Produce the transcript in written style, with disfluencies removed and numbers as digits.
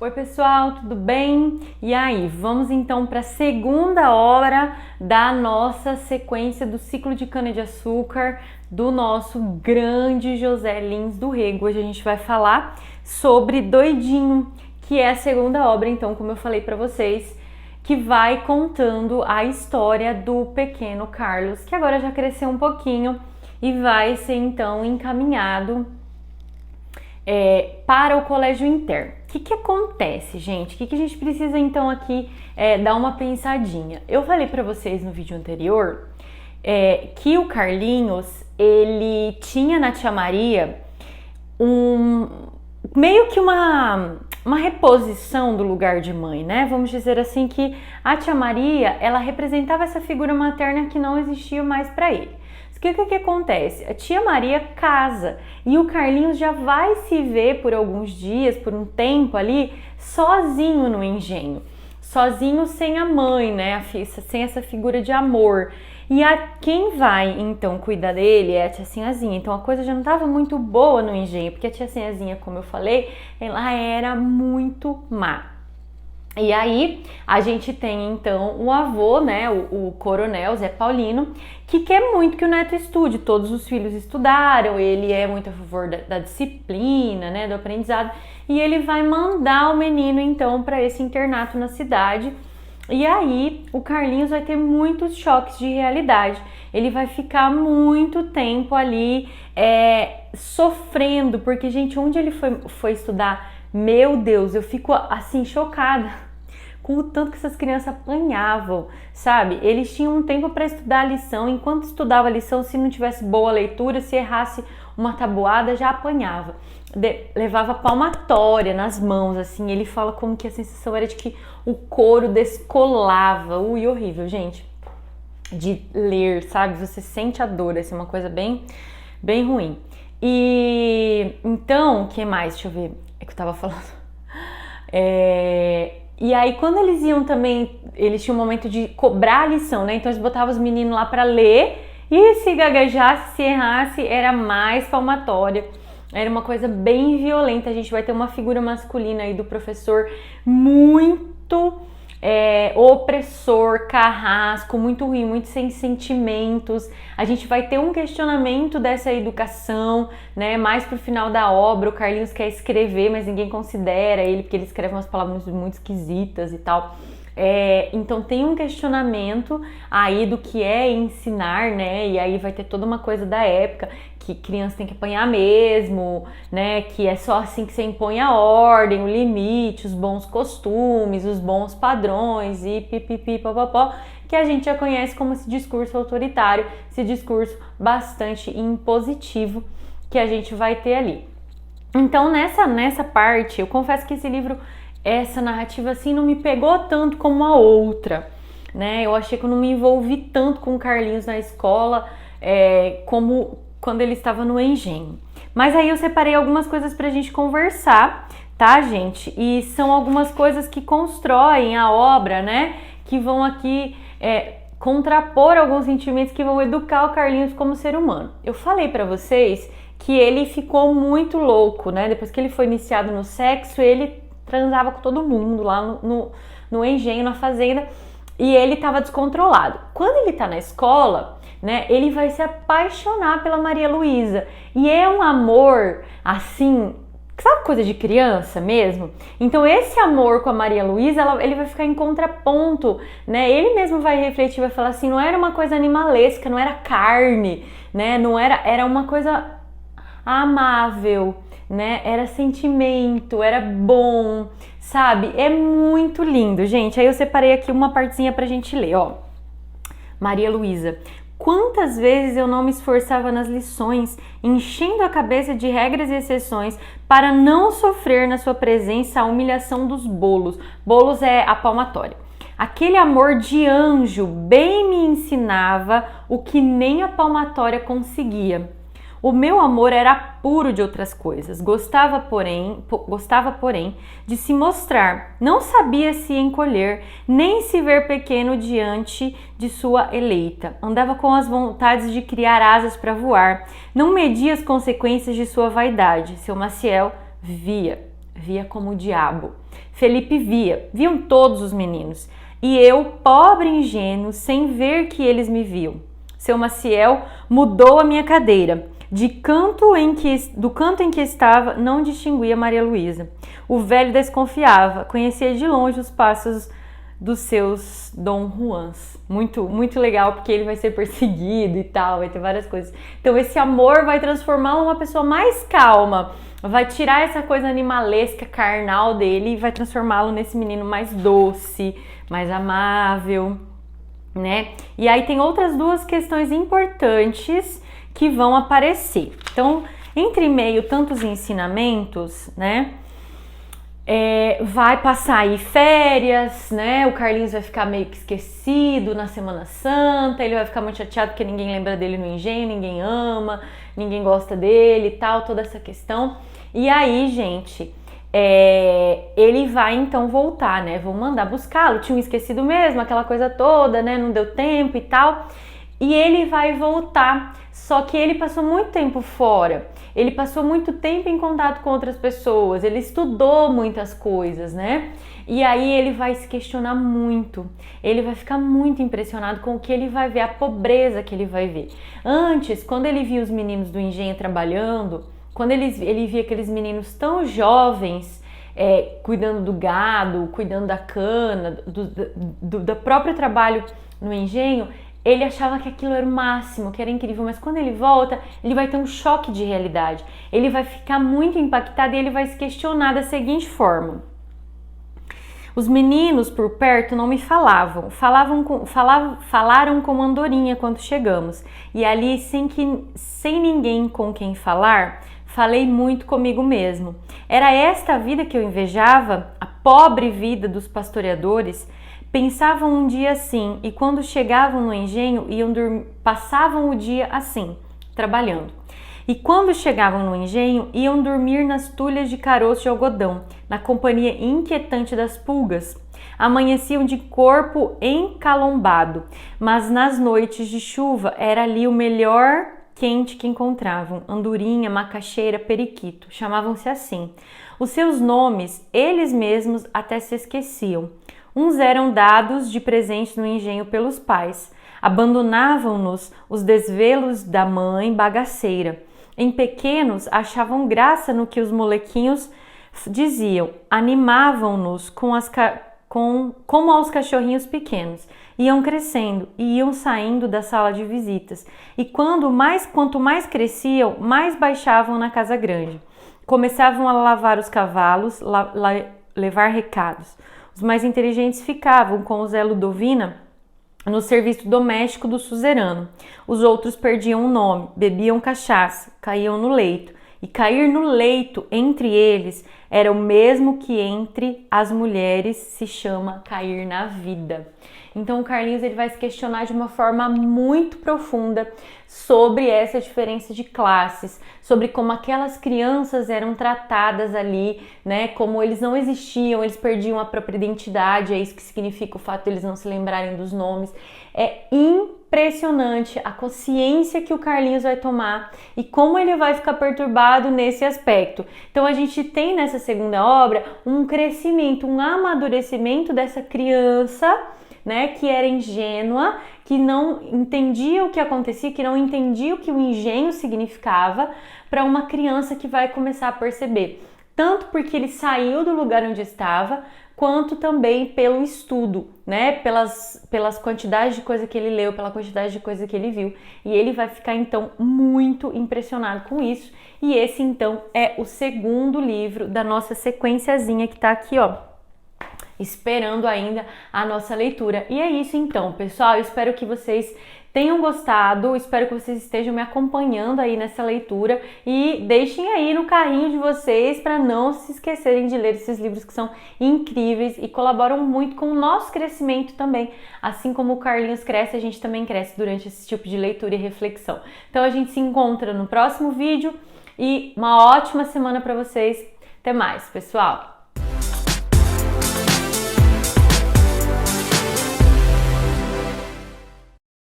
Oi pessoal, tudo bem? E aí, vamos então para a segunda hora da nossa sequência do ciclo de cana-de-açúcar do nosso grande José Lins do Rego. Hoje a gente vai falar sobre Doidinho, que é a segunda obra, então, como eu falei para vocês, que vai contando a história do pequeno Carlos, que agora já cresceu um pouquinho e vai ser então encaminhado para o colégio interno. O que acontece, gente? O que a gente precisa então aqui dar uma pensadinha? Eu falei para vocês no vídeo anterior que o Carlinhos, ele tinha na tia Maria meio que uma reposição do lugar de mãe, né? Vamos dizer assim que a tia Maria, ela representava essa figura materna que não existia mais para ele. O que acontece? A tia Maria casa e o Carlinhos já vai se ver por alguns dias, por um tempo ali, sozinho no engenho. Sozinho sem a mãe, né? Sem essa figura de amor. E quem vai, então, cuidar dele é a tia Sinhazinha. Então, a coisa já não estava muito boa no engenho, porque a tia Sinhazinha, como eu falei, ela era muito má. E aí, a gente tem, então, o avô, né, o coronel Zé Paulino, que quer muito que o neto estude. Todos os filhos estudaram, ele é muito a favor da disciplina, né, do aprendizado, e ele vai mandar o menino, então, para esse internato na cidade. E aí, o Carlinhos vai ter muitos choques de realidade. Ele vai ficar muito tempo ali sofrendo, porque, gente, onde ele foi estudar, meu Deus, eu fico, assim, chocada com o tanto que essas crianças apanhavam, sabe? Eles tinham um tempo para estudar a lição, enquanto estudava a lição, se não tivesse boa leitura, se errasse uma tabuada, já apanhava. Levava palmatória nas mãos, assim. Ele fala como que a sensação era de que o couro descolava. Ui, horrível, gente, de ler, sabe? Você sente a dor, assim, uma coisa bem, bem ruim. E então, o que mais? Deixa eu ver, é que eu tava falando. E aí, quando eles iam também, eles tinham um momento de cobrar a lição, né? Então, eles botavam os meninos lá para ler e se gaguejasse, se errasse, era mais palmatória. Era uma coisa bem violenta. A gente vai ter uma figura masculina aí do professor muito opressor, carrasco, muito ruim, muito sem sentimentos. A gente vai ter um questionamento dessa educação, né? Mais pro final da obra, o Carlinhos quer escrever, mas ninguém considera ele, porque ele escreve umas palavras muito esquisitas e tal. Então tem um questionamento aí do que é ensinar, né? E aí vai ter toda uma coisa da época, que criança tem que apanhar mesmo, né? Que é só assim que você impõe a ordem, o limite, os bons costumes, os bons padrões e pipipi, popopó, que a gente já conhece como esse discurso autoritário, esse discurso bastante impositivo que a gente vai ter ali. Então nessa parte, eu confesso que esse livro, essa narrativa assim não me pegou tanto como a outra, né? Eu achei que eu não me envolvi tanto com o Carlinhos na escola como quando ele estava no engenho. Mas aí eu separei algumas coisas pra gente conversar, tá, gente? E são algumas coisas que constroem a obra, né? Que vão aqui contrapor alguns sentimentos que vão educar o Carlinhos como ser humano. Eu falei pra vocês que ele ficou muito louco, né? Depois que ele foi iniciado no sexo, ele transava com todo mundo lá no engenho, na fazenda, e ele estava descontrolado. Quando ele tá na escola, né, ele vai se apaixonar pela Maria Luísa, e é um amor, assim, sabe, coisa de criança mesmo? Então esse amor com a Maria Luísa, ele vai ficar em contraponto, né? Ele mesmo vai refletir, vai falar assim, não era uma coisa animalesca, não era carne, né? Não era uma coisa amável, né? Era sentimento, era bom, sabe? É muito lindo, gente. Aí eu separei aqui uma partezinha pra gente ler, ó. Maria Luísa. Quantas vezes eu não me esforçava nas lições, enchendo a cabeça de regras e exceções para não sofrer na sua presença a humilhação dos bolos. Bolos é a palmatória. Aquele amor de anjo bem me ensinava o que nem a palmatória conseguia. O meu amor era puro de outras coisas, gostava, porém, de se mostrar, não sabia se encolher, nem se ver pequeno diante de sua eleita. Andava com as vontades de criar asas para voar, não media as consequências de sua vaidade. Seu Maciel via. via como o diabo. Felipe viam todos os meninos, e eu, pobre ingênuo, sem ver que eles me viam. Seu Maciel mudou a minha cadeira. Do canto em que estava, não distinguia Maria Luísa. O velho desconfiava, conhecia de longe os passos dos seus Dom Juans. Muito, muito legal, porque ele vai ser perseguido e tal, vai ter várias coisas. Então esse amor vai transformá-lo numa pessoa mais calma, vai tirar essa coisa animalesca, carnal dele e vai transformá-lo nesse menino mais doce, mais amável, né? E aí tem outras duas questões importantes que vão aparecer. Então, entre meio tantos ensinamentos, né? Vai passar aí férias, né? O Carlinhos vai ficar meio que esquecido na Semana Santa, ele vai ficar muito chateado porque ninguém lembra dele no engenho, ninguém ama, ninguém gosta dele e tal, toda essa questão. E aí, gente, ele vai então voltar, né? Vão mandar buscá-lo, tinham esquecido mesmo, aquela coisa toda, né? Não deu tempo e tal. E ele vai voltar, só que ele passou muito tempo fora, ele passou muito tempo em contato com outras pessoas, ele estudou muitas coisas, né? E aí ele vai se questionar muito, ele vai ficar muito impressionado com o que ele vai ver, a pobreza que ele vai ver. Antes, quando ele via os meninos do engenho trabalhando, quando ele via aqueles meninos tão jovens, cuidando do gado, cuidando da cana, do próprio trabalho no engenho, ele achava que aquilo era o máximo, que era incrível, mas quando ele volta, ele vai ter um choque de realidade. Ele vai ficar muito impactado e ele vai se questionar da seguinte forma: os meninos por perto não me falavam, falaram com Andorinha quando chegamos, e ali, sem ninguém com quem falar, falei muito comigo mesmo. Era esta a vida que eu invejava, a pobre vida dos pastoreadores? Pensavam um dia assim, e quando chegavam no engenho, passavam o dia assim, trabalhando. E quando chegavam no engenho, iam dormir nas tulhas de caroço de algodão, na companhia inquietante das pulgas. Amanheciam de corpo encalombado, mas nas noites de chuva era ali o melhor quente que encontravam: andorinha, macaxeira, periquito, chamavam-se assim. Os seus nomes, eles mesmos até se esqueciam. Uns eram dados de presente no engenho pelos pais. Abandonavam-nos os desvelos da mãe bagaceira. Em pequenos, achavam graça no que os molequinhos diziam. Animavam-nos como aos cachorrinhos pequenos. Iam crescendo e iam saindo da sala de visitas. E quanto mais cresciam, mais baixavam na casa grande. Começavam a lavar os cavalos, levar recados. Os mais inteligentes ficavam com o Zé Ludovina no serviço doméstico do suzerano. Os outros perdiam o nome, bebiam cachaça, caíam no leito. E cair no leito entre eles era o mesmo que entre as mulheres se chama cair na vida. Então o Carlinhos ele vai se questionar de uma forma muito profunda sobre essa diferença de classes, sobre como aquelas crianças eram tratadas ali, né? Como eles não existiam, eles perdiam a própria identidade, é isso que significa o fato de eles não se lembrarem dos nomes. É impressionante a consciência que o Carlinhos vai tomar e como ele vai ficar perturbado nesse aspecto. Então a gente tem nessa segunda obra um crescimento, um amadurecimento dessa criança, né, que era ingênua, que não entendia o que acontecia, que não entendia o que o engenho significava, para uma criança que vai começar a perceber, tanto porque ele saiu do lugar onde estava, quanto também pelo estudo, né, pelas quantidades de coisa que ele leu, pela quantidade de coisa que ele viu, e ele vai ficar então muito impressionado com isso. E esse então é o segundo livro da nossa sequenciazinha que tá aqui, ó, esperando ainda a nossa leitura. E é isso então, pessoal, eu espero que vocês tenham gostado, espero que vocês estejam me acompanhando aí nessa leitura e deixem aí no carrinho de vocês para não se esquecerem de ler esses livros que são incríveis e colaboram muito com o nosso crescimento também. Assim como o Carlinhos cresce, a gente também cresce durante esse tipo de leitura e reflexão. Então a gente se encontra no próximo vídeo e uma ótima semana para vocês. Até mais, pessoal!